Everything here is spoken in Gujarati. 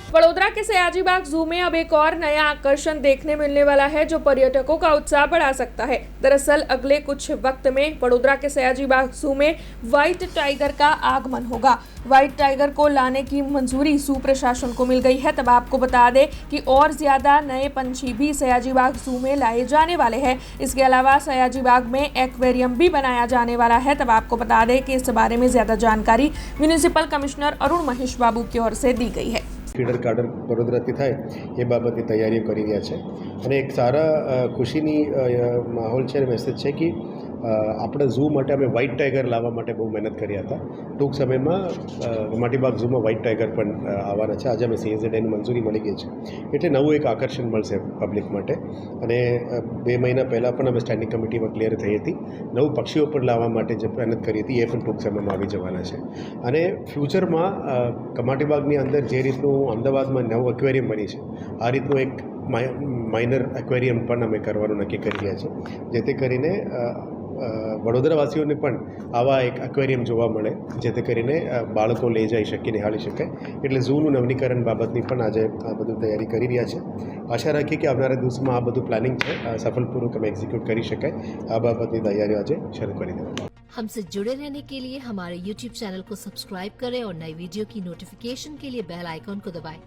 वडोदरा के सयाजी बाग जू में अब एक और नया आकर्षण देखने मिलने वाला है जो पर्यटकों का उत्साह बढ़ा सकता है। दरअसल अगले कुछ वक्त में वडोदरा के सयाजी बाग जू में व्हाइट टाइगर का आगमन होगा। व्हाइट टाइगर को लाने की मंजूरी जू प्रशासन को मिल गई है। तब आपको बता दें कि और ज्यादा नए पंछी भी सयाजी बाग जू में लाए जाने वाले हैं। इसके अलावा सयाजी बाग में एक्वेरियम भी बनाया जाने वाला है। तब आपको बता दें कि इस बारे में ज्यादा जानकारी म्युनिसिपल कमिश्नर अरुण महेश बाबू की ओर से दी गई है। ફીડર કાર્ડર વડોદરાથી થાય એ બાબતની તૈયારીઓ કરી રહ્યા છે અને એક સારા ખુશીની માહોલ છે, મેસેજ છે કે આપણે ઝૂ માટે અમે વ્હાઇટ ટાઈગર લાવવા માટે બહુ મહેનત કર્યા હતા। ટૂંક સમયમાં કમાટીબાગ ઝૂમાં વ્હાઇટ ટાઈગર પણ આવવાના છે। આજે અમે CZAની મંજૂરી મળી ગઈ છે એટલે નવું એક આકર્ષણ મળશે પબ્લિક માટે। અને 2 મહિના પહેલાં પણ અમે સ્ટેન્ડિંગ કમિટીમાં ક્લિયર થઈ હતી। નવું પક્ષીઓ પણ લાવવા માટે જે મહેનત કરી હતી એ પણ ટૂંક સમયમાં આવી જવાના છે। અને ફ્યુચરમાં કમાટીબાગની અંદર જે રીતનું અમદાવાદમાં નવું એક્વેરિયમ બની છે આ રીતનું એક માઇનર એક્વેરિયમ પણ અમે કરવાનું નક્કી કરી રહ્યા છે, જેથી કરીને વડોદરાવાસીઓને પણ આવા એક એક્વેરિયમ જોવા મળે, જેથી કરીને બાળકો લઈ જઈ શકે, નિહાળી શકે। એટલે ઝૂનું નવીનીકરણ બાબતની પણ આજે આ બધું તૈયારી કરી રહ્યા છે। આશા રાખીએ કે આવનારા દિવસમાં આ બધું પ્લાનિંગ છે સફળપૂર્વક અમે એક્ઝિક્યુટ કરી શકાય। આ બાબતની તૈયારીઓ આજે શરૂ કરી દેવામાં। हमसे जुड़े रहने के लिए हमारे YouTube चैनल को सब्सक्राइब करें और नई वीडियो की नोटिफिकेशन के लिए बेल आइकॉन को दबाएं।